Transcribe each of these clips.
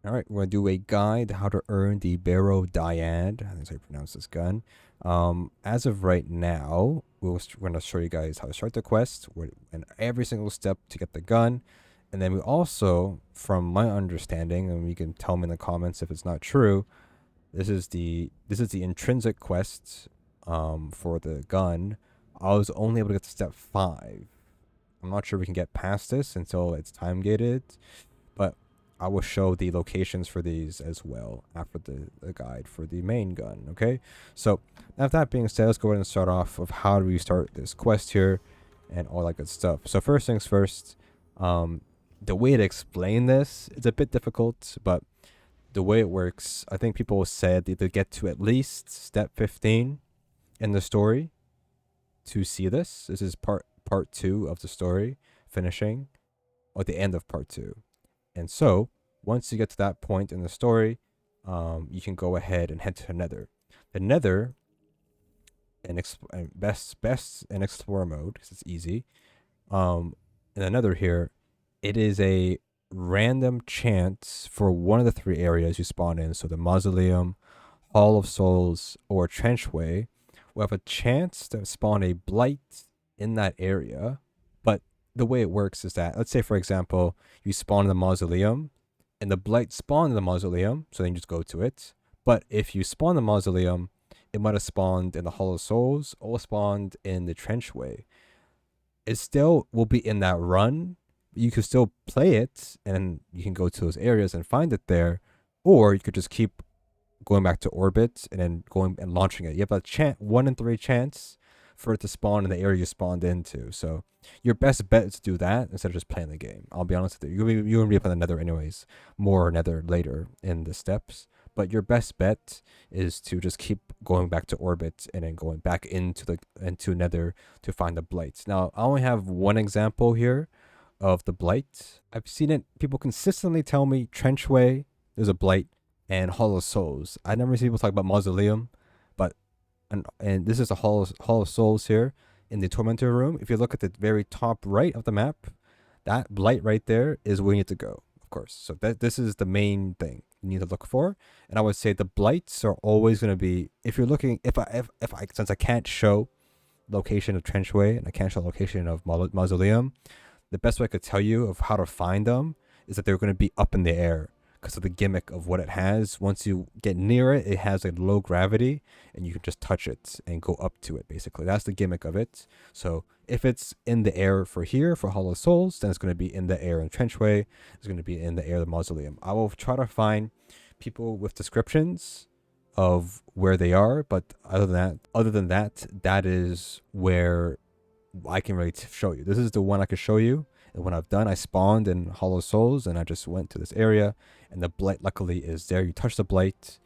All right, we're going to do a guide how to earn the Barrow-Dyad. I think that's how you pronounce this gun. As of right now, we're going to show you guys how to start the quest and every single step to get the gun. And then we also, from my understanding, and you can tell me in the comments if it's not true, this is the intrinsic quest for the gun. I was only able to get to step 5. I'm not sure we can get past this until it's time gated, but I will show the locations for these as well after the guide for the main gun, okay? So, now with that being said, let's go ahead and start off of how do we start this quest here and all that good stuff. So first things first, the way to explain this is a bit difficult, but the way it works, I think people said they get to at least step 15 in the story to see this. This is part 2 of the story, finishing, or the end of part 2. And so, once you get to that point in the story, you can go ahead and head to the nether. The nether, and best in explorer mode, because it's easy. In the nether here, it is a random chance for one of the 3 areas you spawn in. So the Mausoleum, Hall of Souls, or Trenchway will have a chance to spawn a Blight in that area. But the way it works is that, let's say for example, you spawn in the Mausoleum and the Blight spawned in the Mausoleum, so then you just go to it. But if you spawn the Mausoleum, it might have spawned in the Hall of Souls or spawned in the Trenchway. It still will be in that run. You could still play it and you can go to those areas and find it there, or you could just keep going back to orbit and then going and launching it. You have a 1 in 3 chance for it to spawn in the area you spawned into. So your best bet is to do that instead of just playing the game. I'll be honest with you. You're going to be playing the nether anyways. More nether later in the steps. But your best bet is to just keep going back to orbit and then going back into nether to find the blights. Now, I only have one example here of the blight. I've seen it. People consistently tell me Trenchway, there's a blight, and Hall of Souls. I never see people talk about Mausoleum, but and this is a Hall of Souls here in the Tormentor room. If you look at the very top right of the map, that blight right there is where you need to go, of course. So this is the main thing you need to look for. And I would say the blights are always going to be, if you're looking, if I since I can't show location of Trenchway and I can't show location of Mausoleum, the best way I could tell you of how to find them is that they're going to be up in the air because of the gimmick of what it has. Once you get near it, it has a low gravity and you can just touch it and go up to it, basically. That's the gimmick of it. So if it's in the air for here, for Hall of Souls, then it's going to be in the air in Trenchway. It's going to be in the air of the Mausoleum. I will try to find people with descriptions of where they are, but other than that, that is where I can really show you. This is the one I could show you. And when I've done, I spawned in Hollow Souls and I just went to this area and the blight luckily is there. You touch the blight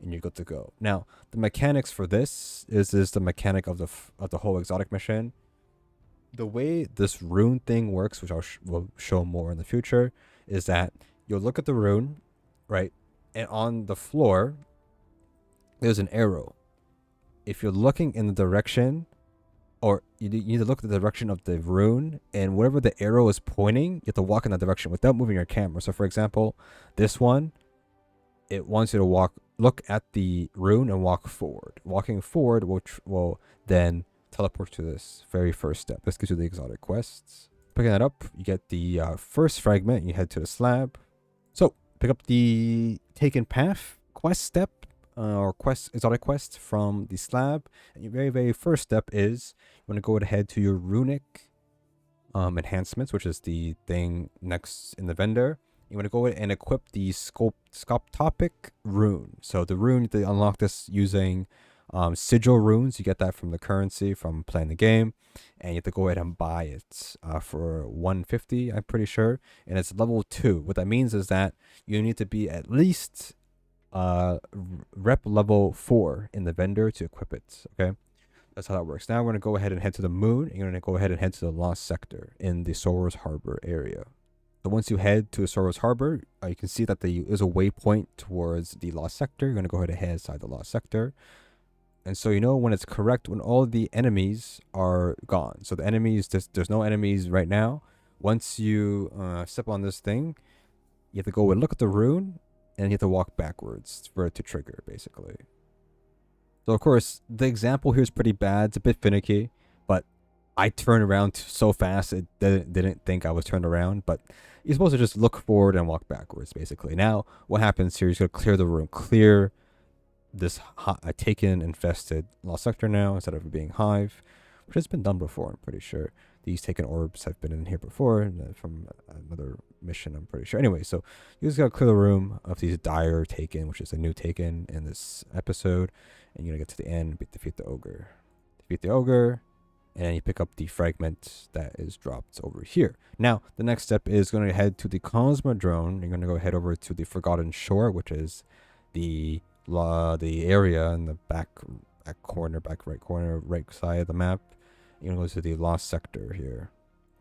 and you're good to go. Now, the mechanics for this is the mechanic of the whole exotic mission. The way this rune thing works, which will show more in the future, is that you'll look at the rune, right? And on the floor, there's an arrow. If you're looking in the direction, or you need to look at the direction of the rune, and wherever the arrow is pointing, you have to walk in that direction without moving your camera. So for example, this one, it wants you to look at the rune and walk forward. Walking forward will then teleport to this very first step. This gives you the exotic quests. Picking that up, you get the first fragment, and you head to the slab. So pick up the taken path quest step, or exotic quest from the slab. And your very first step is you want to go ahead to your runic enhancements, which is the thing next in the vendor. You want to go ahead and equip the Scotopic Rune. So the rune, you unlock this using sigil runes. You get that from the currency from playing the game, and you have to go ahead and buy it for 150, I'm pretty sure, and it's level 2. What that means is that you need to be at least rep level 4 in the vendor to equip it. Okay, that's how that works. Now we're going to go ahead and head to the moon, and you're going to go ahead and head to the lost sector in the Sora's Harbor area. So once you head to Sora's Harbor, you can see that there's a waypoint towards the lost sector. You're going to go ahead and head inside the lost sector. And so you know when it's correct, when all the enemies are gone. So the enemies, there's no enemies right now. Once you step on this thing, you have to go and look at the rune, and you have to walk backwards for it to trigger, basically. So of course, the example here is pretty bad. It's a bit finicky, but I turned around so fast it didn't think I was turned around. But you're supposed to just look forward and walk backwards, basically. Now, what happens here is you're going to clear the room. Clear this taken infested lost sector now instead of it being hive, which has been done before, I'm pretty sure. These taken orbs have been in here before from another mission, I'm pretty sure. Anyway, so you just gotta clear the room of these dire taken, which is a new taken in this episode, and you're gonna get to the end, defeat the ogre. Defeat the ogre, and then you pick up the fragment that is dropped over here. Now, the next step is going to head to the Cosmodrome. You're going to go head over to the Forgotten Shore, which is the area in the back right corner, right side of the map. You're going to go to the Lost Sector here.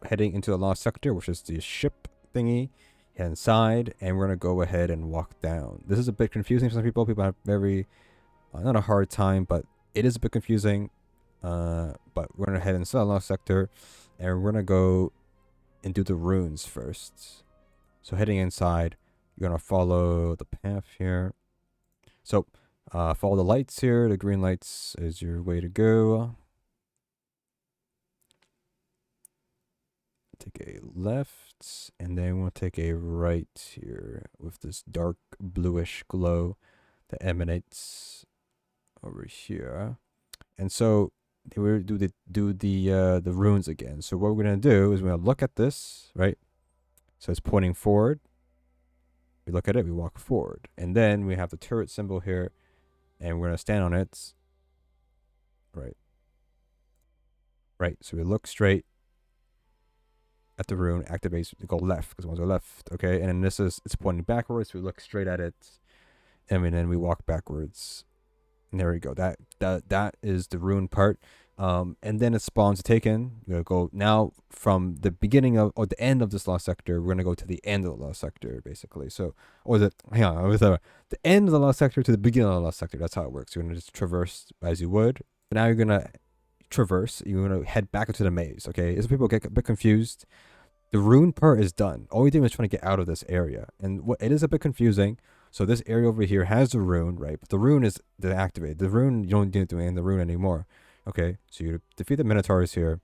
Heading into the Lost Sector, which is the ship thingy, head inside, and we're going to go ahead and walk down. This is a bit confusing for some people. People have very, not a hard time, but it is a bit confusing. But we're going to head inside the Lost Sector, and we're going to go and do the runes first. So heading inside, you're going to follow the path here. So follow the lights here. The green lights is your way to go. Take a left, and then we'll take a right here with this dark bluish glow that emanates over here. And so we do the runes again. So what we're gonna do is we're gonna look at this, right? So it's pointing forward. We look at it, we walk forward, and then we have the turret symbol here, and we're gonna stand on it. Right. So we look straight at the rune, activates, we go left because one's go left, okay? And then it's pointing backwards. So we look straight at it, and then we walk backwards. And there we go. That is the rune part. And then it spawns a taken. You're gonna go now from the beginning of or the end of this lost sector. We're gonna go to the end of the lost sector, basically. So, or the end of the lost sector to the beginning of the lost sector. That's how it works. You're gonna just traverse as you would. But now you're gonna traverse. You're gonna head back into the maze. Okay, some people get a bit confused. The rune part is done. All you're doing is trying to get out of this area, and what it is a bit confusing. So this area over here has the rune, right? But the rune is deactivated. The rune, you don't need to do the rune anymore. Okay, so you defeat the Minotaurs here.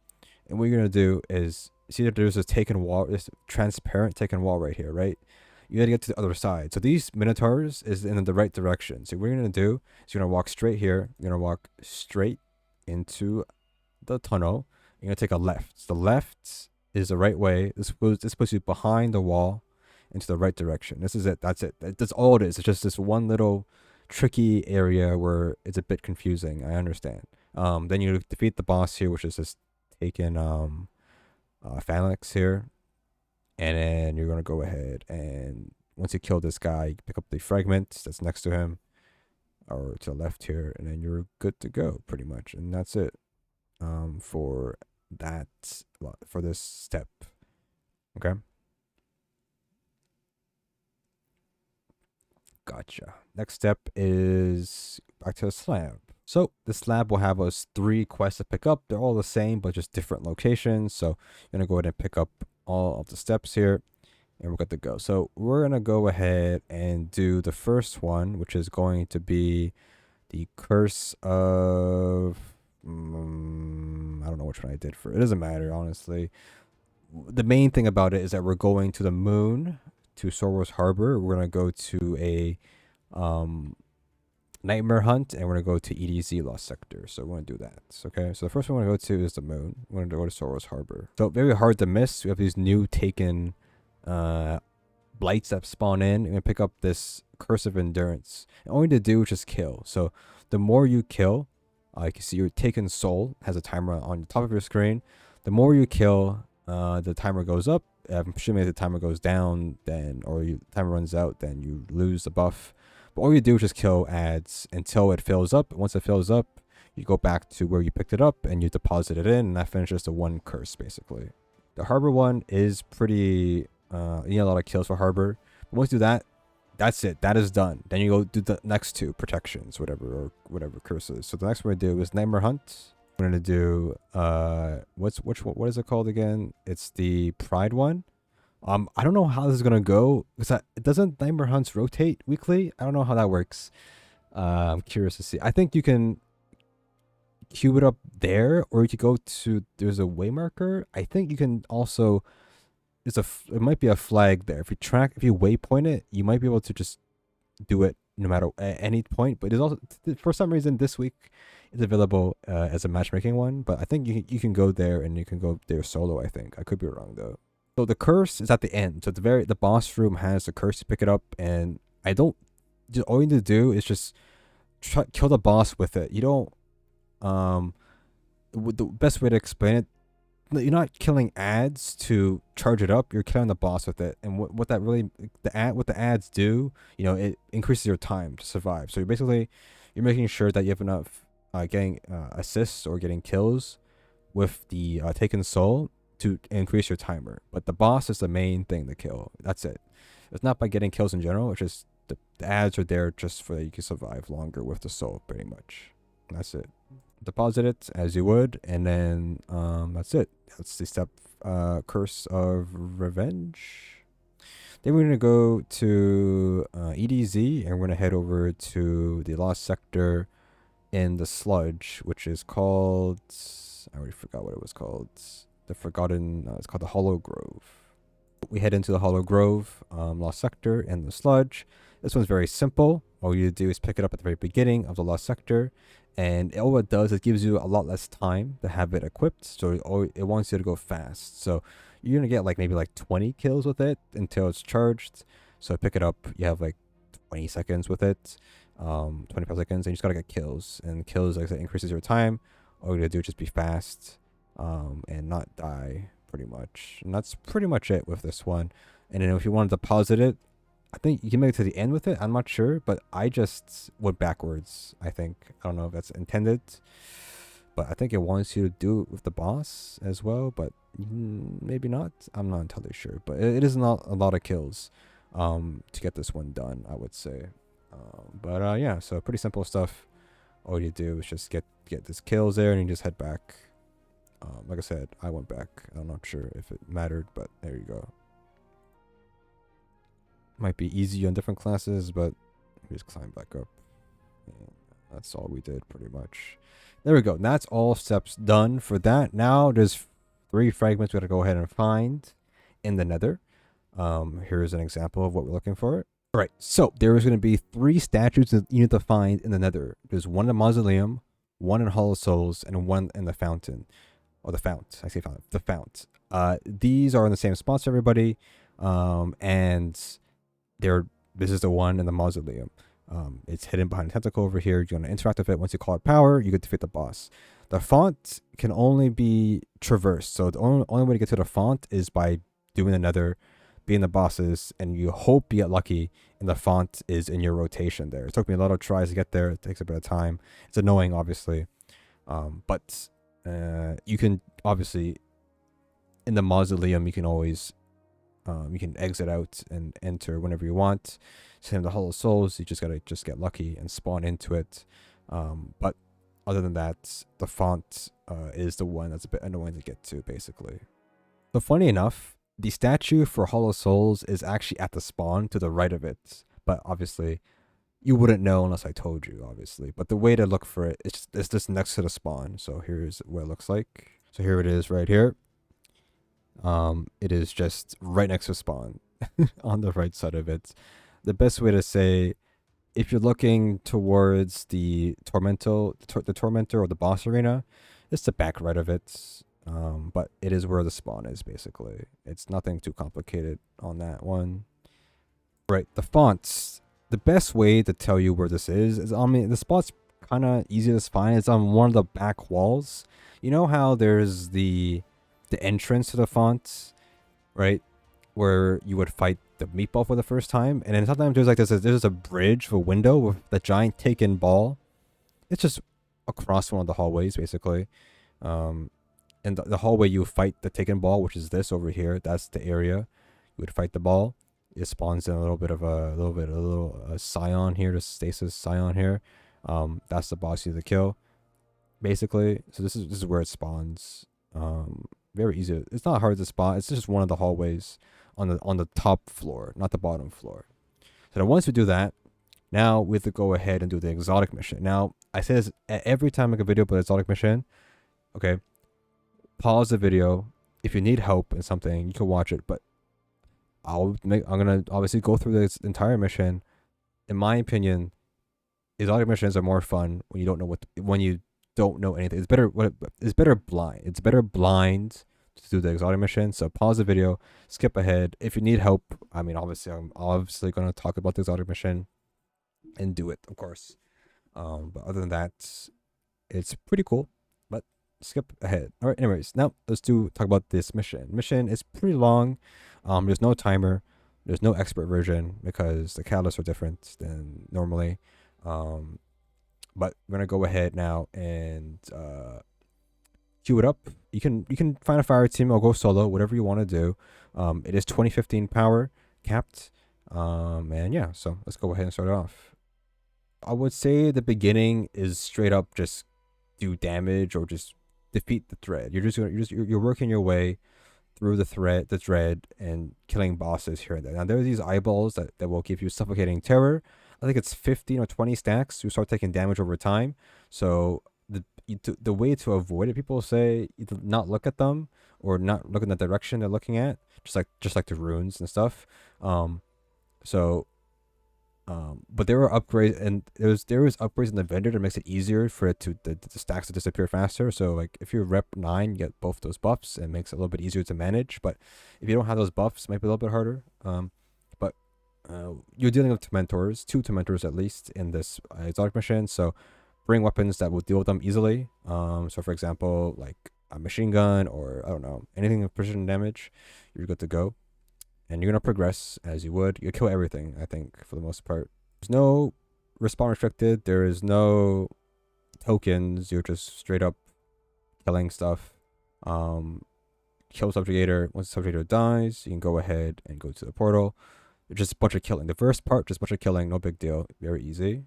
And what you're going to do is, see that there's this taken wall, this transparent taken wall right here, right? You got to get to the other side. So these Minotaurs is in the right direction. So what you're going to do is you're going to walk straight here. You're going to walk straight into the tunnel. You're going to take a left. So the left is the right way. This puts you behind the wall into the right direction. This is it. That's it. That's all it is. It's just this one little tricky area where it's a bit confusing. I understand. Then you defeat the boss here, which is this taken phalanx here, and then you're gonna go ahead and once you kill this guy, you pick up the fragment that's next to him or to the left here, and then you're good to go pretty much. And that's it for this step. Okay. Gotcha. Next step is back to the slab. So the slab will have us 3 quests to pick up. They're all the same, but just different locations. So you're going to go ahead and pick up all of the steps here, and we're good to go. So we're going to go ahead and do the first one, which is going to be the Curse of... I don't know which one I did for it. It doesn't matter, honestly. The main thing about it is that we're going to the moon, to Sorrow's Harbor. We're going to go to a Nightmare Hunt, and we're going to go to EDZ Lost Sector. So we're going to do that. Okay, so the first one we're going to go to is the moon. We're going to go to Sorrow's Harbor. So very hard to miss. We have these new taken blights that spawn in. We're going to pick up this Curse of Endurance. And all you need to do is just kill. So the more you kill, you can see your taken soul has a timer on the top of your screen. The more you kill, the timer goes up. I'm assuming if the timer goes down, then timer runs out, then you lose the buff. But all you do is just kill ads until it fills up. Once it fills up, you go back to where you picked it up and you deposit it in, and that finishes the one curse basically. The harbor one is pretty you need a lot of kills for harbor. But once you do that, that's it. That is done. Then you go do the next 2 protections, whatever curses. So the next one we do is Nightmare Hunt. We're gonna do what is it called again? It's the Pride one. I don't know how this is gonna go because it doesn't Nightmare Hunts rotate weekly. I don't know how that works. I'm curious to see. I think you can queue it up there, or you could go to. There's a waymarker. I think you can also. It might be a flag there. If you waypoint it, you might be able to just do it no matter at any point. But there's also for some reason this week it's available as a matchmaking one. But I think you can go there and you can go there solo. I think I could be wrong though. So the curse is at the end. So the boss room has the curse to pick it up, and I don't. Just all you need to do is just kill the boss with it. You don't. The best way to explain it, you're not killing ads to charge it up. You're killing the boss with it, and what that really what the ads do, it increases your time to survive. So you're making sure that you have enough getting assists or getting kills with the taken soul to increase your timer. But the boss is the main thing to kill. That's it. It's not by getting kills in general. It's just the ads are there just for that you can survive longer with the soul, pretty much. That's it. Deposit it as you would, and then that's it. That's the step curse of revenge. Then we're gonna go to EDZ, and we're gonna head over to the lost sector in the sludge, which is called, I already forgot what it was called. The forgotten, it's called the Hollow Grove. We head into the Hollow Grove, lost sector, and the sludge. This one's very simple. All you do is pick it up at the very beginning of the lost sector, and all it does is it gives you a lot less time to have it equipped. So it wants you to go fast. So you're gonna get maybe 20 kills with it until it's charged. So pick it up, you have 20 seconds with it, 25 seconds, and you just gotta get kills. And kills, like I said, increases your time. All you gotta do is just be fast, and not die, pretty much. And that's pretty much it with this one. And then if you want to deposit it, I think you can make it to the end with it. I'm not sure, but I just went backwards, I think. I don't know if that's intended, but I think it wants you to do it with the boss as well, but maybe not. I'm not entirely sure, but it is not a lot of kills to get this one done, I would say. But yeah, so pretty simple stuff. All you do is just get this kills there, and you just head back. Like I said, I went back. I'm not sure if it mattered, but there you go. Might be easy on different classes, but we just climb back up. And that's all we did, pretty much. There we go. That's all steps done for that. Now there's 3 fragments we gotta go ahead and find in the nether. Here's an example of what we're looking for. All right, so there's going to be 3 statues that you need to find in the nether. There's one in the Mausoleum, one in Hollow Souls, and one in the Fountain. Or the Fount. I say Fount. The Fount. These are in the same spots, everybody. And this is the one in the Mausoleum. It's hidden behind a tentacle over here. You're going to interact with it. Once you call it power, you get to defeat the boss. The font can only be traversed. So the only way to get to the font is by doing the nether, being the bosses, and you hope you get lucky and the font is in your rotation there. It took me a lot of tries to get there. It takes a bit of time. It's annoying, obviously. But you can, obviously, in the Mausoleum, you can always you can exit out and enter whenever you want. Same with the Hollow Souls, you just gotta get lucky and spawn into it. But other than that, the font is the one that's a bit annoying to get to, basically. So funny enough, the statue for Hollow Souls is actually at the spawn to the right of it. But obviously, you wouldn't know unless I told you, obviously. But the way to look for it is just next to the spawn. So here's what it looks like. So here it is right here. It is just right next to spawn on the right side of it. The best way to say, if you're looking towards the Tormentor or the boss arena, it's the back right of it. But it is where the spawn is, basically. It's nothing too complicated on that one. Right, the fonts. The best way to tell you where this is I mean, the spot's kind of easy to find. It's on one of the back walls. You know how there's the entrance to the font, right, where you would fight the meatball for the first time, and then sometimes there's a bridge, a window with the giant taken ball. It's just across one of the hallways, basically. And the hallway you fight the taken ball, which is this over here. That's the area you would fight the ball. It spawns in a little scion here, the stasis scion here. That's the boss you need to kill, basically. So this is where it spawns. Very easy. It's not hard to spot. It's just one of the hallways on the top floor, not the bottom floor. So then once we do that, now we have to go ahead and do the exotic mission. Now I say this every time I make a video about exotic mission. Okay, pause the video. If you need help in something, you can watch it. But I'm gonna obviously go through this entire mission. In my opinion, exotic missions are more fun when you don't know when you don't know anything. It's better blind. It's better blind to do the exotic mission. So pause the video, skip ahead. If you need help, I mean, obviously I'm gonna talk about the exotic mission and do it, of course. But other than that, it's pretty cool. But skip ahead. All right. Anyways, now let's talk about this mission. Mission is pretty long. There's no timer. There's no expert version because the catalysts are different than normally. But we're gonna go ahead now and queue it up. You can find a fire team or go solo, whatever you want to do. It is 2015 power capped. And yeah, so let's go ahead and start it off. I would say the beginning is straight up just do damage or just defeat the thread. You're working your way through the dread and killing bosses here and there. Now there are these eyeballs that will give you suffocating terror. I think it's 15 or 20 stacks. You start taking damage over time. So the way to avoid it, people say either not look at them or not look in the direction they're looking at, just like the runes and stuff. But there were upgrades, and there was upgrades in the vendor that makes it easier for it to the stacks to disappear faster. So like if you're rep 9, you get both those buffs and it makes it a little bit easier to manage. But if you don't have those buffs, it might be a little bit harder. But you're dealing with two Tormentors at least in this exotic mission. So bring weapons that will deal with them easily. So for example, like a machine gun or I don't know, anything with precision damage, you're good to go. And you're going to progress as you would. You kill everything, I think, for the most part. There's no respawn restricted. There is no tokens. You're just straight up killing stuff. Kill Subjugator. Once the Subjugator dies, you can go ahead and go to the portal. It's just a bunch of killing. The first part, just a bunch of killing. No big deal. Very easy.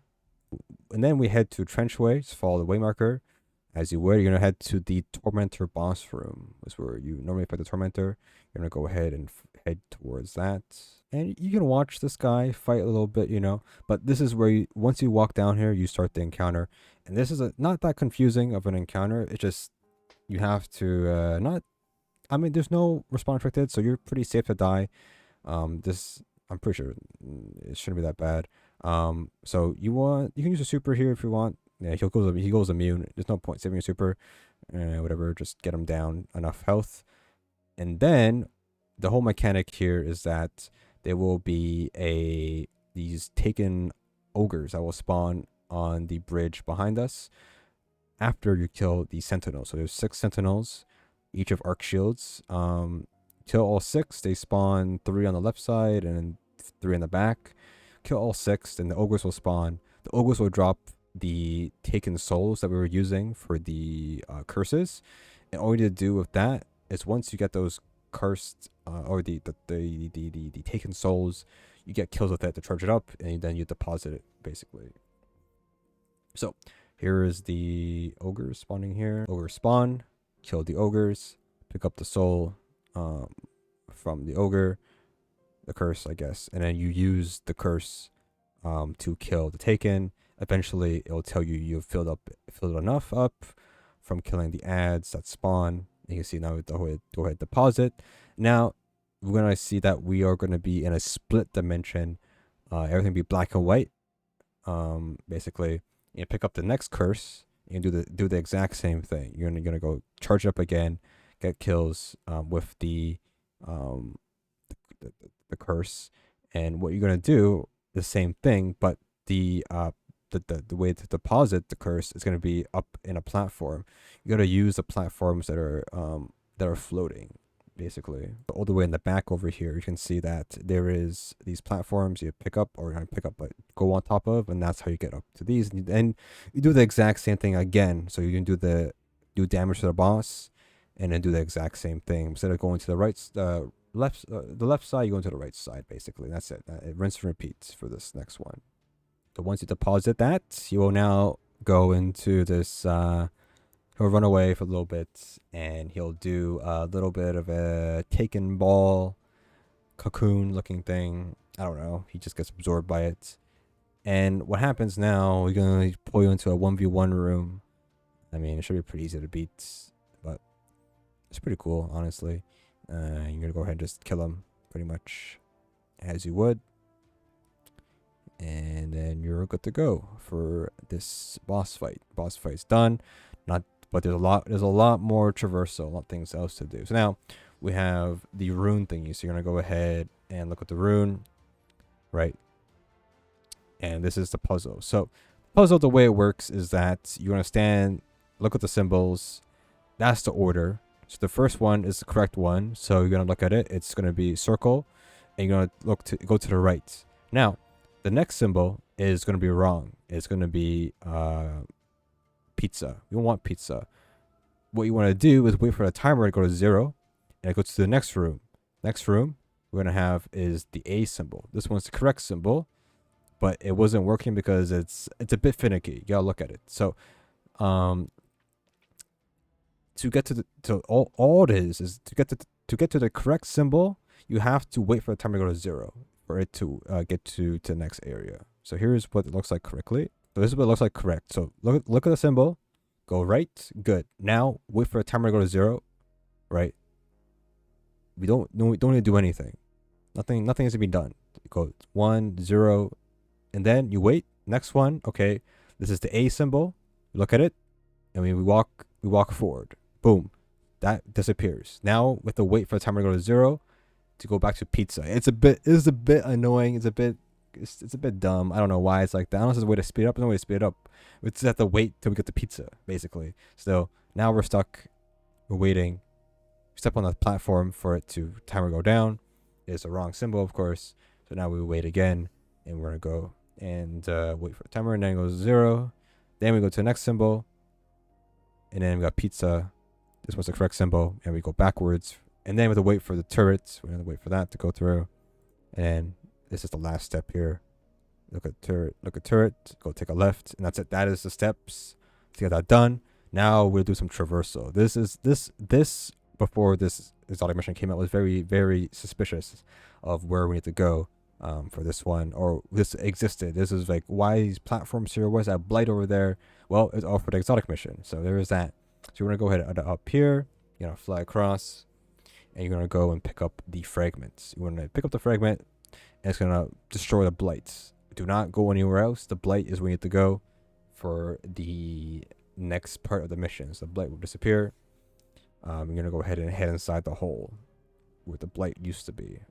And then we head to Trenchway. Just follow the waymarker. As you would, you're going to head to the Tormentor boss room. That's where you normally fight the Tormentor. You're going to go ahead and head towards that. And you can watch this guy fight a little bit, But this is where once you walk down here, you start the encounter. And this is not that confusing of an encounter. It's just you have to there's no respawn restricted, so you're pretty safe to die. I'm pretty sure it shouldn't be that bad. So you can use a super here if you want. Yeah, he goes immune. There's no point saving your super. Whatever, just get him down enough health. And then the whole mechanic here is that there will be these taken ogres that will spawn on the bridge behind us after you kill the sentinels. So there's 6 sentinels, each of arc shields. Kill all 6, they spawn 3 on the left side and 3 in the back. Kill all 6, then the ogres will spawn. The ogres will drop the taken souls that we were using for the curses, and all you need to do with that is once you get those cursed or the taken souls, you get kills with it to charge it up, and then you deposit it basically. So here is the ogres spawning here. Ogres spawn, kill the ogres, pick up the soul from the ogre, the curse I guess, and then you use the curse to kill the taken. Eventually, it will tell you you've filled enough up from killing the ads that spawn. You can see now go ahead deposit. Now we're gonna see that we are gonna be in a split dimension. Everything be black and white. Basically, you pick up the next curse. You can do the exact same thing. You're gonna go charge it up again, get kills with the curse, and what you're gonna do the same thing, but the way to deposit the curse is going to be up in a platform. You got to use the platforms that are floating, basically. All the way in the back over here, you can see that there is these platforms you pick up, or not pick up, but go on top of, and that's how you get up to these. And you do the exact same thing again. So you can do damage to the boss, and then do the exact same thing. Instead of going to the left side, you go into the right side, basically. That's it. It rinse and repeats for this next one. So once you deposit that, you will now go into this, he'll run away for a little bit, and he'll do a little bit of a taken ball cocoon looking thing. I don't know. He just gets absorbed by it. And what happens now, we're going to pull you into a 1v1 room. I mean, it should be pretty easy to beat, but it's pretty cool, honestly. You're going to go ahead and just kill him pretty much as you would. And then you're good to go for this boss fight. Boss fight's done. But there's a lot more traversal, a lot of things else to do. So now we have the rune thingy. So you're going to go ahead and look at the rune, right? And this is the puzzle. So puzzle, the way it works is that you're going to stand, look at the symbols. That's the order. So the first one is the correct one. So you're going to look at it. It's going to be circle. And you're going to go to the right. Now, the next symbol is going to be wrong. It's going to be pizza. You don't want pizza. What you want to do is wait for the timer to go to 0. And it goes to the next room. Next room we're going to have is the A symbol. This one's the correct symbol. But it wasn't working because it's a bit finicky. You gotta look at it. So, to get to all it is to get to the correct symbol, you have to wait for the timer to go to 0 for it to get to the next area. So here's what it looks like correctly. So this is what it looks like correct. So look at the symbol, go right, good. Now wait for the timer to go to 0, right? We don't need to do anything. Nothing has to be done. It goes 1, 0. And then you wait. Next one, okay. This is the A symbol. Look at it, and we walk forward. Boom, that disappears. Now we have to wait for the timer to go to 0 to go back to pizza. It's a bit annoying. It's a bit dumb. I don't know why it's like that. I don't know if there's a way to speed it up. There's no way to speed it up. We just have to wait till we get the pizza, basically. So now we're stuck. We're waiting. We step on the platform for it to timer go down. It's the wrong symbol, of course. So now we wait again, and we're gonna go and wait for the timer, and then it goes 0. Then we go to the next symbol, and then we got pizza. This was the correct symbol, and we go backwards, and then we have to wait for the turrets. We're gonna wait for that to go through, and this is the last step here. Look at turret, go take a left, and that's it. That is the steps to get that done. Now we'll do some traversal. This before this exotic mission came out was very, very suspicious of where we need to go. For this one, or this existed. This is like, why these platforms here? Where's that Blight over there? Well, it's all for the exotic mission. So there is that. So you're gonna go ahead up here. You're gonna fly across, and you're gonna go and pick up the fragments. You're gonna pick up the fragment, and it's gonna destroy the Blights. Do not go anywhere else. The Blight is where you have to go for the next part of the mission. So the Blight will disappear. You're gonna go ahead and head inside the hole where the Blight used to be.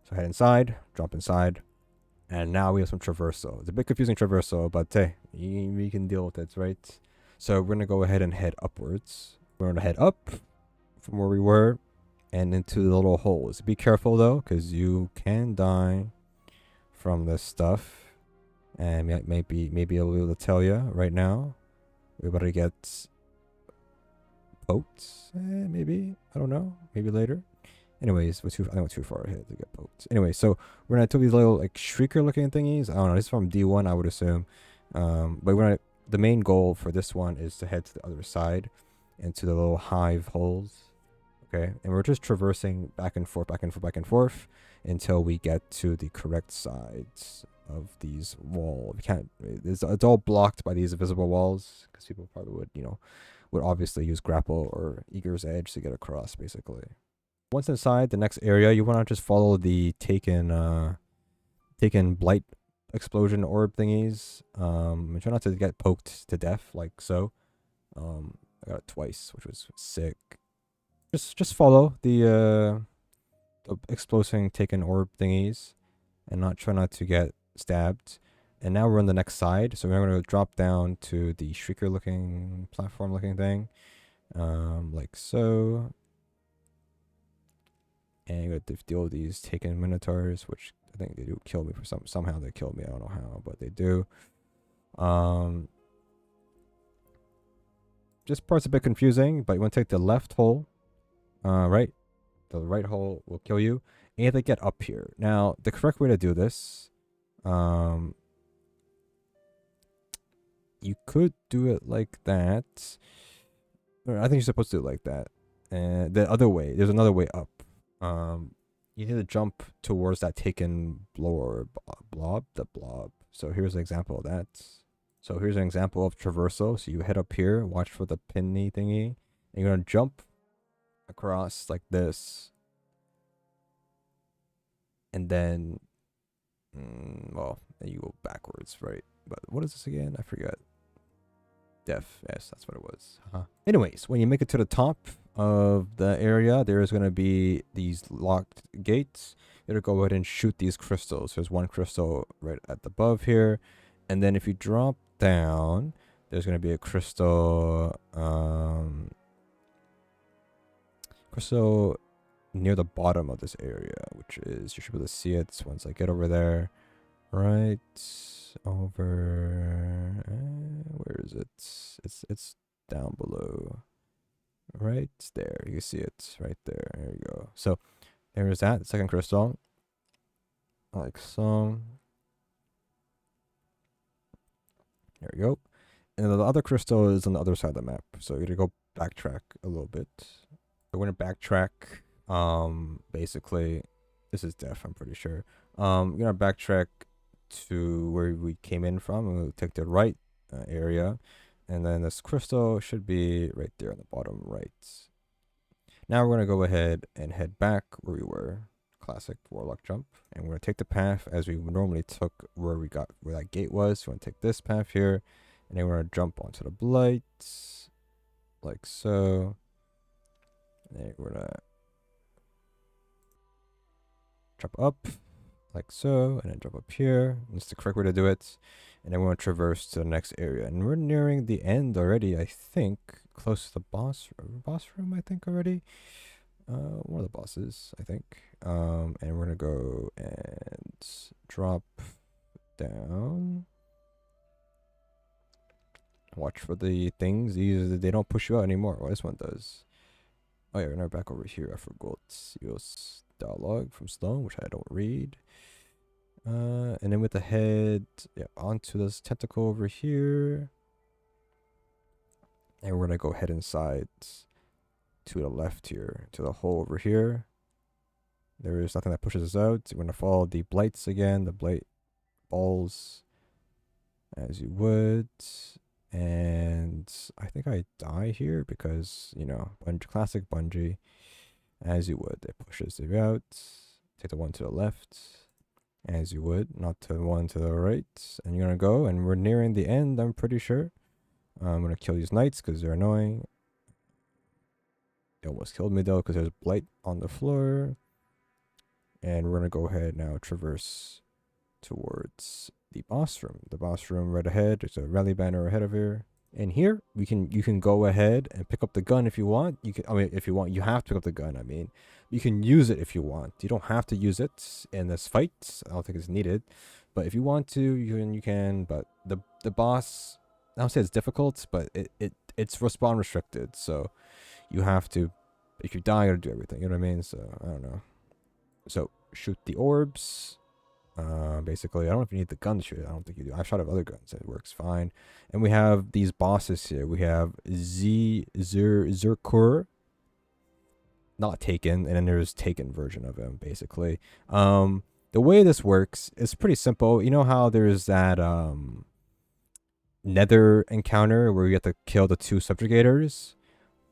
So head inside, drop inside, and now we have some traversal. It's a bit confusing traversal, but hey, we can deal with it, right? So we're gonna go ahead and head upwards. We're gonna head up from where we were and into the little holes. Be careful though, because you can die from this stuff. And maybe I'll be able to tell you right now. We're about to get poked. Maybe, I don't know. Maybe later. Anyways, I think we're too far ahead to get poked. Anyway, so we're gonna do these little like shrieker looking thingies. I don't know. This is from D1, I would assume. But the main goal for this one is to head to the other side, into the little hive holes. Okay, and we're just traversing back and forth until we get to the correct sides of these walls. We can't. It's all blocked by these invisible walls because people probably would obviously use grapple or eager's edge to get across, basically. Once inside the next area, you want to just follow the taken Blight explosion orb thingies. Try not to get poked to death like so. I got it twice, which was sick. Just follow the exploding taken orb thingies, and try not to get stabbed. And now we're on the next side, so we're going to drop down to the shrieker looking platform looking thing, like so. And you got to deal with these taken minotaurs, which I think they do kill me for somehow they kill me. I don't know how, but they do. This part's a bit confusing, but you want to take the left hole, right? The right hole will kill you, and you have to get up here. Now, the correct way to do this, you could do it like that. Or I think you're supposed to do it like that. And the other way, there's another way up. you need to jump towards that taken blob. So here's an example of that. So here's an example of traversal. So you head up here, watch for the pinny thingy, and you're gonna jump across like this, and then, well, then you go backwards, right? But what is this again? I forget. Def, yes, that's what it was. Anyways, when you make it to the top of the area, there is going to be these locked gates. You're going to go ahead and shoot these crystals. There's one crystal right at the above here, and then if you drop down, there's going to be a crystal crystal near the bottom of this area, which is, you should be able to see it once I get over there. Right over, where is it? It's down below, right there. You can see it right there. There you go. So there is that second crystal, like so. There we go. And the other crystal is on the other side of the map. So you're gonna go backtrack a little bit. We're gonna backtrack. Basically, this is def, I'm pretty sure. We're gonna backtrack to where we came in from, and we'll take the right area, and then this crystal should be right there on the bottom right. Now we're gonna go ahead and head back where we were. Classic warlock jump, and we're gonna take the path as we normally took where that gate was. So we're gonna take this path here, and then we're gonna jump onto the Blight like so. And then we're gonna jump up like so, and then jump up here. That's the correct way to do it. And then we're going to traverse to the next area. And we're nearing the end already, I think. Close to the boss room, I think, already. One of the bosses, I think. And we're going to go and drop down. Watch for the things. They don't push you out anymore. Well, this one does. Oh yeah, we're now back over here. I forgot Osseous dialogue from Sloan, which I don't read. And then with the head, yeah, onto this tentacle over here. And we're gonna go head inside to the left here, to the hole over here. There is nothing that pushes us out. We're gonna follow the blights again, the blight balls, as you would. And I think I die here because, you know, classic Bungie, as you would. It pushes you out. Take the one to the left, as you would, not to the one to the right. And you're gonna go, and we're nearing the end, I'm pretty sure. I'm gonna kill these knights because they're annoying. They almost killed me though because there's blight on the floor. And we're gonna go ahead now, traverse towards the boss room. The boss room right ahead. There's a rally banner ahead of here. And here you can go ahead and pick up the gun if you want. If you want, you have to pick up the gun. I mean, you can use it if you want. You don't have to use it in this fight. I don't think it's needed. But if you want to, you can. But the boss, I don't say it's difficult, but it's respawn restricted. So you have to, if you die, you gotta do everything. You know what I mean? So I don't know. So shoot the orbs. Basically, I don't know if you need the gun to shoot it. I don't think you do. I've shot at other guns. It works fine. And we have these bosses here. We have Zerkur, not Taken, and then there's Taken version of him, basically. The way this works is pretty simple. You know how there's that nether encounter where you have to kill the two subjugators?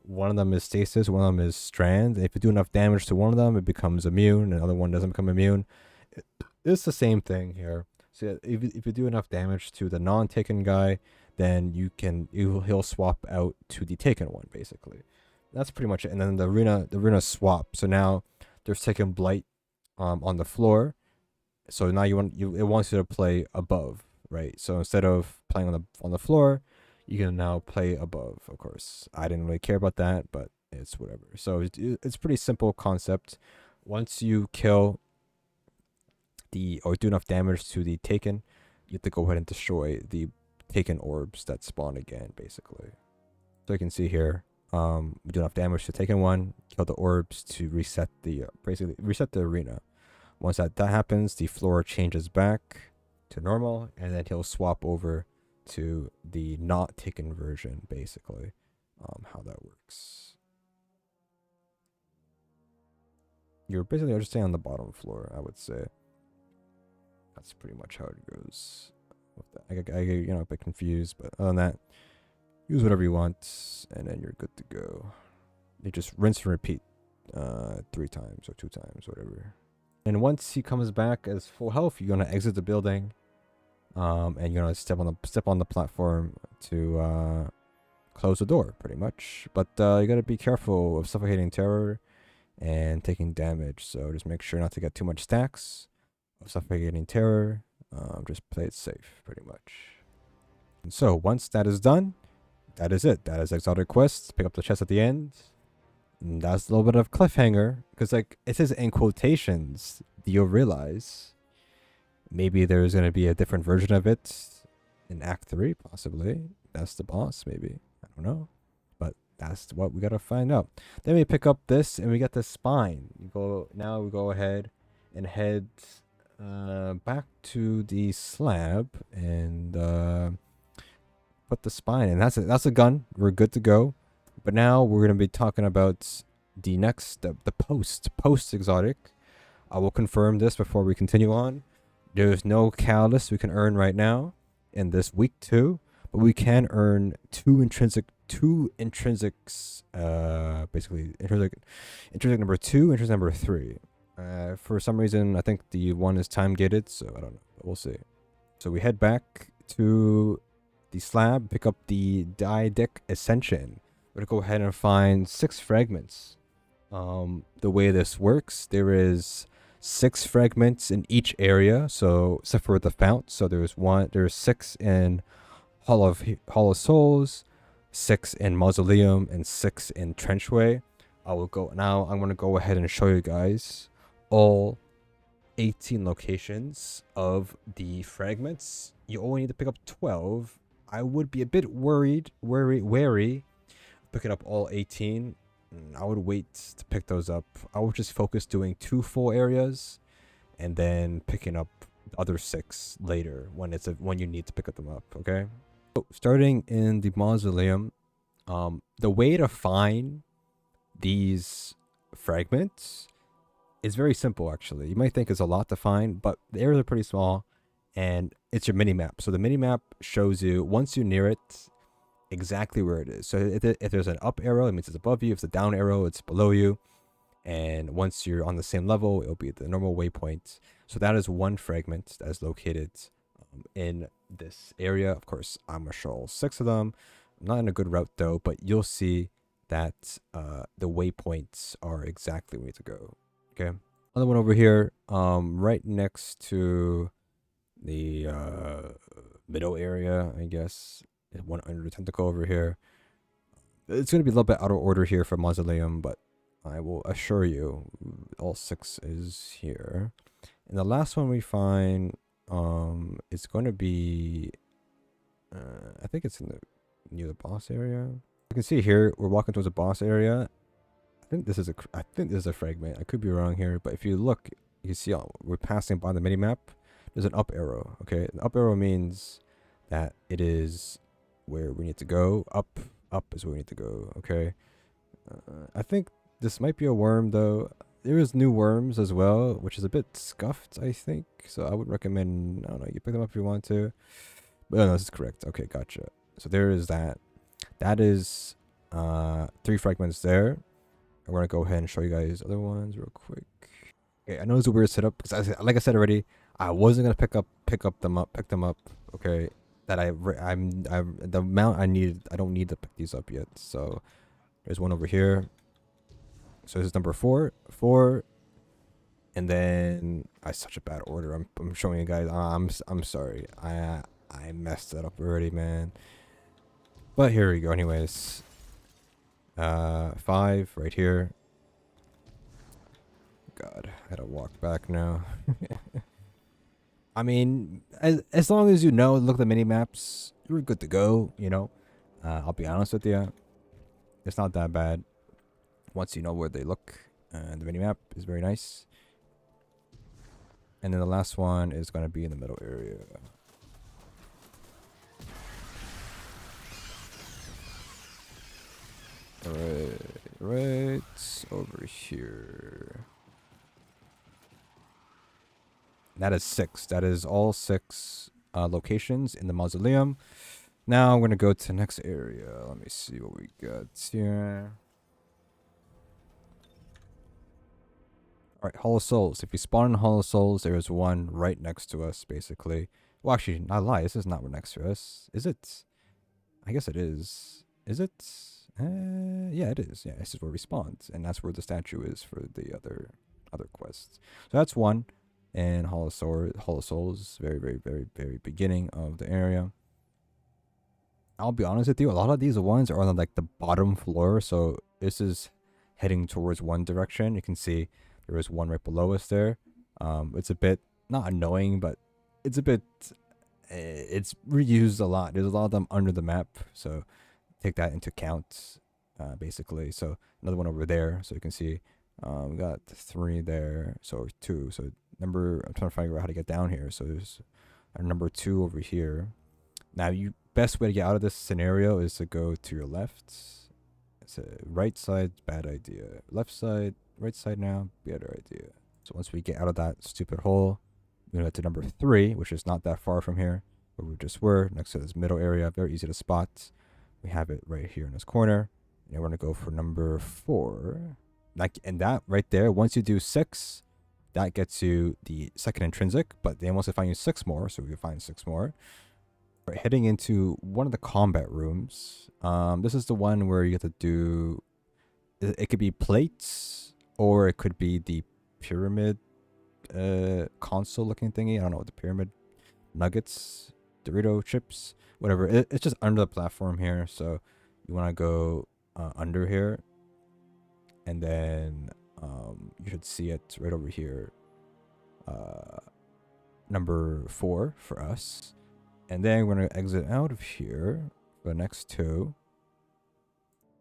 One of them is stasis, one of them is strand. And if you do enough damage to one of them, it becomes immune, and the other one doesn't become immune. It's the same thing here. So if you do enough damage to the non-taken guy, then he'll swap out to the taken one, basically. That's pretty much it. And then the Rune swap. So now there's taken blight on the floor. So now it wants you to play above, right? So instead of playing on the floor, you can now play above. Of course, I didn't really care about that, but it's whatever. So it's pretty simple concept. Once you kill or do enough damage to the taken, you have to go ahead and destroy the taken orbs that spawn again, basically. So you can see here, we do enough damage to taken one, kill the orbs to reset basically reset the arena. Once that happens, the floor changes back to normal, and then he'll swap over to the not taken version, basically. How that works. you're basically just staying on the bottom floor, I would say. That's pretty much how it goes. I get a bit confused, but other than that, use whatever you want, and then you're good to go. You just rinse and repeat 3 times or 2 times, whatever. And once he comes back as full health, you're gonna exit the building, and you're gonna step on the platform to close the door, pretty much. But you gotta be careful of suffocating terror and taking damage. So just make sure not to get too much stacks of suffocating terror. Just play it safe, pretty much. And so once that is done, that is it. That is exotic quests. Pick up the chest at the end. And that's a little bit of cliffhanger, because like it says in quotations, you'll realize maybe there's gonna be a different version of it in Act 3, possibly. That's the boss, maybe. I don't know. But that's what we gotta find out. Then we pick up this and we get the spine. We go ahead and head back to the slab and put the spine in. That's a gun. We're good to go. But now we're gonna be talking about the next step, the post exotic. I will confirm this before we continue on. There's no catalyst we can earn right now in this week 2, but we can earn two intrinsics, basically intrinsic number 2, intrinsic number 3. For some reason, I think the one is timegated, so I don't know, but we'll see. So we head back to the slab, pick up the Dyadic Ascension. We're gonna go ahead and find 6 fragments. The way this works, there is 6 fragments in each area, so except for the Founts. So there's 6 in Hall of Souls, 6 in Mausoleum, and 6 in Trenchway. I'm gonna go ahead and show you guys all 18 locations of the fragments. You only need to pick up 12. I would be a bit wary picking up all 18. I would wait to pick those up. I would just focus doing 2 full areas and then picking up the other 6 later when you need to pick them up. Okay, so starting in the Mausoleum, the way to find these fragments is very simple. Actually, you might think it's a lot to find, but the areas are pretty small and it's your mini map. So the mini map shows you, once you're near it, exactly where it is. So if there's an up arrow, it means it's above you. If it's a down arrow, it's below you. And once you're on the same level, it'll be the normal waypoint. So that is one fragment that is located in this area. Of course, I'm gonna show all 6 of them. I'm not in a good route though, but you'll see that the waypoints are exactly where you need to go. Okay, another one over here, right next to the middle area, I guess. One under the tentacle over here. It's going to be a little bit out of order here for Mausoleum, but I will assure you all 6 is here. And the last one we find is going to be I think it's near the boss area. You can see here we're walking towards the boss area. I think this is a fragment. I could be wrong here, but if you look, you can see we're passing by the mini map. There's an up arrow. Okay, an up arrow means that it is where we need to go. Up is where we need to go. Okay, I think this might be a worm though. There is new worms as well, which is a bit scuffed, I think. So I would recommend, I don't know, you pick them up if you want to. But no, this is correct. Okay, gotcha. So there is that. That is 3 fragments there. I'm gonna go ahead and show you guys other ones real quick. Okay, I know it's a weird setup because like I said already, I wasn't gonna pick them up. Okay, that the amount I needed, I don't need to pick these up yet. So there's one over here. So this is number 4, and then such a bad order. I'm showing you guys. I'm sorry. I messed that up already, man. But here we go. Anyways, 5 right here. God, I had to walk back now. I mean, as long as you know, look at the mini maps, you're good to go. You know, I'll be honest with you, it's not that bad once you know where they look. The mini map is very nice. And then the last one is gonna be in the middle area. Right over here. That is 6. That is all 6 locations in the Mausoleum. Now I'm going to go to the next area. Let me see what we got here. Alright, Hollow Souls. If you spawn in Hollow Souls, there is one right next to us, basically. Well, actually, not lie. This is not right next to us. Is it? I guess it is. Is it? Yeah, it is. Yeah, this is where we spawned. And that's where the statue is for the other quests. So that's one. And Hollow Souls, very, very, very, very beginning of the area. I'll be honest with you, a lot of these ones are on like the bottom floor, so this is heading towards one direction. You can see there is one right below us there. It's a bit not annoying, but it's a bit it's reused a lot. There's a lot of them under the map, so take that into account, basically. So another one over there, so you can see we got 3 there, so 2. So I'm trying to figure out how to get down here. So there's our number 2 over here. Now, best way to get out of this scenario is to go to your left. It's a right side, bad idea. Left side, right side now, better idea. So once we get out of that stupid hole, we're going to go to number 3, which is not that far from here, where we just were, next to this middle area. Very easy to spot. We have it right here in this corner. And we're going to go for number 4. And that right there, once you do 6, that gets you the second intrinsic, but then once they find you 6 more, so we can find 6 more. Right, heading into one of the combat rooms. This is the one where you get to do, it could be plates, or it could be the pyramid console looking thingy. I don't know what the pyramid nuggets, Dorito chips, whatever. It's just under the platform here, so you want to go under here, and then you should see it right over here. Number 4 for us. And then we're going to exit out of here for the next 2.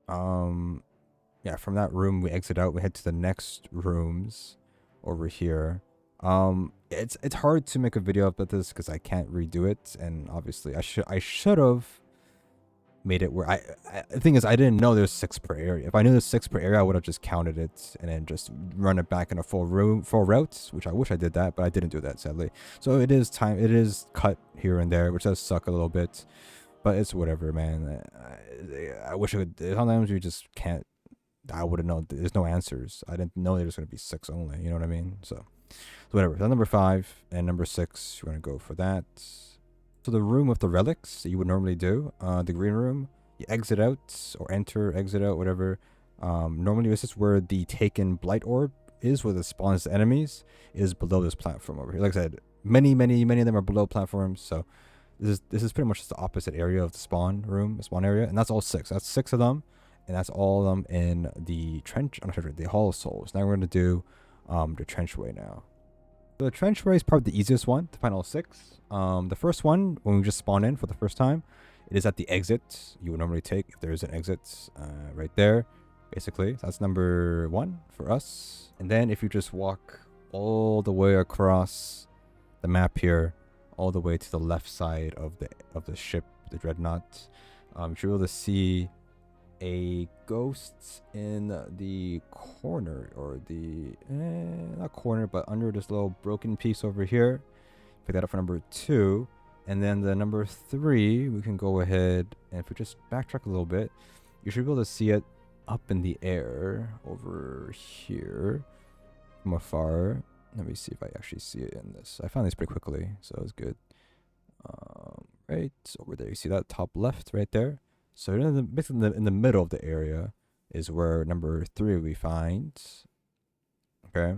Yeah, from that room we exit out. We head to the next rooms over here. It's hard to make a video about this because I can't redo it, and obviously I should have made it where the thing is, I didn't know there's 6 per area. If I knew there's 6 per area, I would have just counted it and then just run it back in a full route, which I wish I did that, but I didn't do that, sadly. So it is cut here and there, which does suck a little bit, but it's whatever, man. I wish I could. Sometimes you just can't. I wouldn't know. There's no answers. I didn't know there's going to be 6 only. You know what I mean? So whatever. So number 5 and number 6, we're going to go for that. So the room with the relics that you would normally do, the green room, you exit out or enter, exit out, whatever. Normally this is where the taken Blight orb is, where the spawns the enemies, is below this platform over here. Like I said, many of them are below platforms. So this is pretty much just the opposite area of the spawn room, the spawn area, and that's all 6. That's 6 of them, and that's all of them in the the Hall of Souls. Now we're going to do the Trenchway now. So the Trenchway is probably the easiest one to find all 6. The first one, when we just spawn in for the first time, it is at the exit you would normally take if there is an exit right there, basically. So that's number 1 for us. And then if you just walk all the way across the map here, all the way to the left side of the ship, the Dreadnought, you should be able to see a ghost in the corner, or the not corner, but under this little broken piece over here. Pick that up for number 2, and then the number 3, we can go ahead, and if we just backtrack a little bit, you should be able to see it up in the air over here from afar. Let me see if I actually see it in this. I found this pretty quickly, so it was good. Right over there, you see that top left right there. So basically in the middle of the area is where number 3 we find. Okay.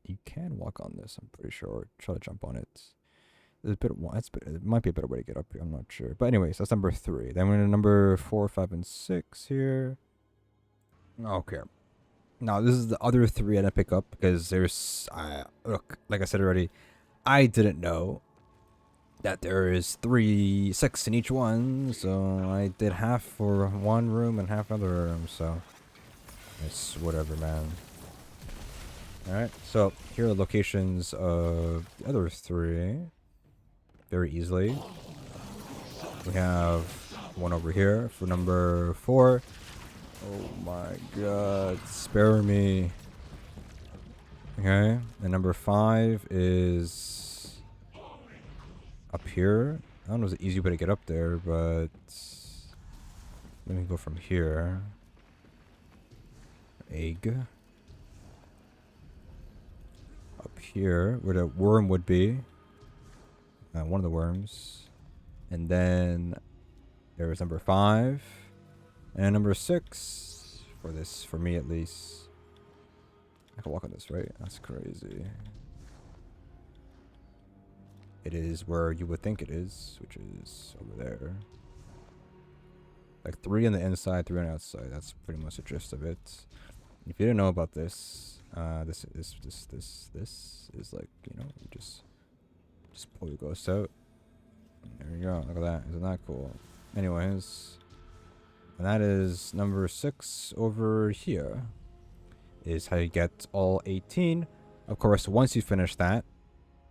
You can walk on this, I'm pretty sure. Try to jump on it. There's it might be a better way to get up here, I'm not sure. But anyways, that's number 3. Then we're in number 4, 5, and 6 here. Okay. Now this is the other 3 I didn't pick up because there's look, like I said already, I didn't know that there is 6 in each one, so I did half for one room and half other room, so it's whatever, man. Alright, so here are the locations of the other 3. Very easily. We have one over here for number 4. Oh my god, spare me. Okay, and number 5 is up here. I don't know if there's an easy way to get up there, but let me go from here. Egg. Up here, where the worm would be. One of the worms. And then there is number 5. And number 6. For me at least. I can walk on this, right? That's crazy. It is where you would think it is, which is over there. Like 3 on the inside, 3 on the outside. That's pretty much the gist of it. If you didn't know about this, this is like, you know, you just pull your ghost out. There you go. Look at that. Isn't that cool? Anyways, and that is number 6 over here. Is how you get all 18. Of course, once you finish that,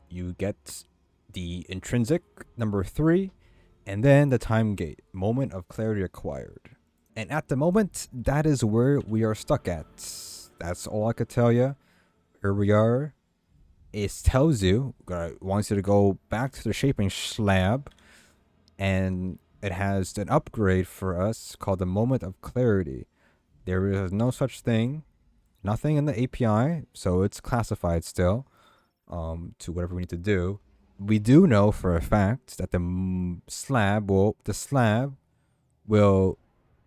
you get the intrinsic number 3, and then the time gate, moment of clarity acquired. And at the moment, that is where we are stuck at. That's all I could tell you. Here we are. It tells you, wants you to go back to the shaping slab, and it has an upgrade for us called the moment of clarity. There is no such thing, nothing in the API, so it's classified still to whatever we need to do. We do know for a fact that the slab will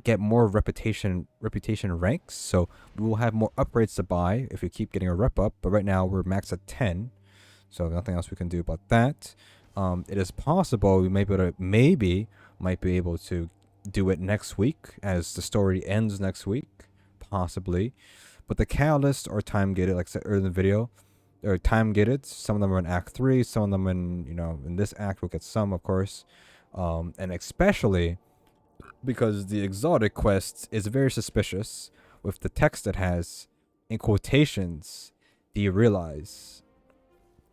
get more reputation ranks, so we will have more upgrades to buy if we keep getting a rep up. But right now we're max at 10, so nothing else we can do about that. It is possible we might be able to do it next week as the story ends next week, possibly. But the catalyst or time gated, like I said earlier in the video, or time gated, some of them are in Act 3, some of them in this act we'll get some, of course, and especially because the exotic quest is very suspicious with the text it has in quotations, Derealize,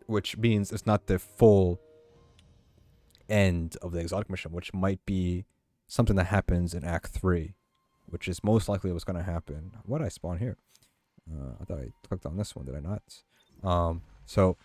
which means it's not the full end of the exotic mission, which might be something that happens in Act 3, which is most likely what's going to happen. What did I spawn here? I thought I clicked on this one, did I not? So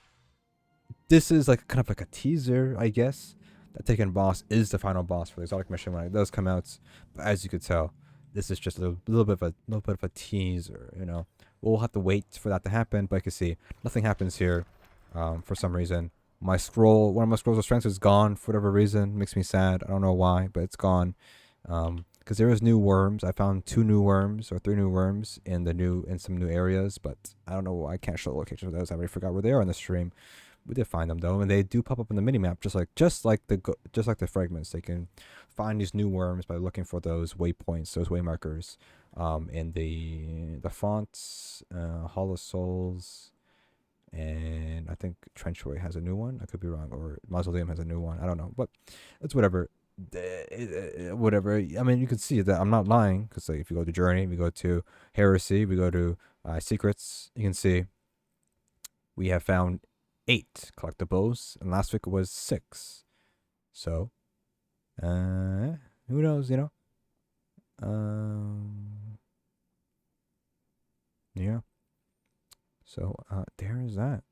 this is like kind of like a teaser, I guess. That taken boss is the final boss for the exotic mission when it does come out. But as you could tell, this is just a little bit of a teaser. You know, we'll have to wait for that to happen. But you can see nothing happens here for some reason. One of my scrolls of strength is gone for whatever reason. Makes me sad. I don't know why, but it's gone. Because there is new worms. I found 2 new worms or 3 new worms in some new areas, but I don't know. I can't show the locations of those. I already forgot where they are on the stream. We did find them though, and they do pop up in the minimap, just like the fragments. They can find these new worms by looking for those waypoints, those waymarkers, in the Founts, Hollow Souls, and I think Trenchway has a new one. I could be wrong, or Mausoleum has a new one. I don't know, but it's whatever. Whatever. I mean, you can see that I'm not lying, because like, if you go to Journey, we go to Heresy, we go to Secrets, you can see we have found 8 collectibles, and last week was 6. So, who knows, you know? Yeah. So, there is that.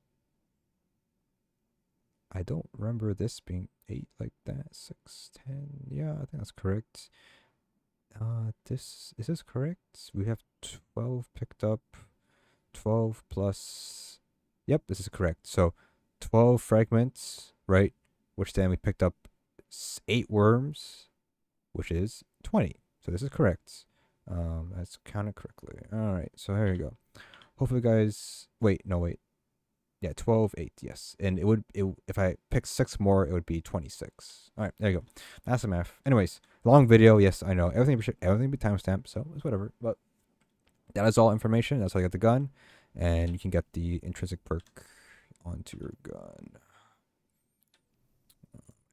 I don't remember this being 8 like that. 6, 10. Yeah, I think that's correct. Is this correct? We have 12 picked up. 12 plus. Yep, this is correct. So 12 fragments, right? Which then we picked up 8 worms, which is 20. So this is correct. That's counted correctly. All right, so here you go. Hopefully, guys. Wait. Yeah, 12, 8. Yes, and if I pick 6 more, it would be 26. All right, there you go. That's the math. Anyways, long video. Yes, I know everything be timestamped, so it's whatever. But that is all information. That's how you get the gun, and you can get the intrinsic perk onto your gun.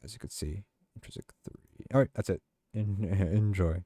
As you can see, intrinsic 3. All right, that's it. Enjoy.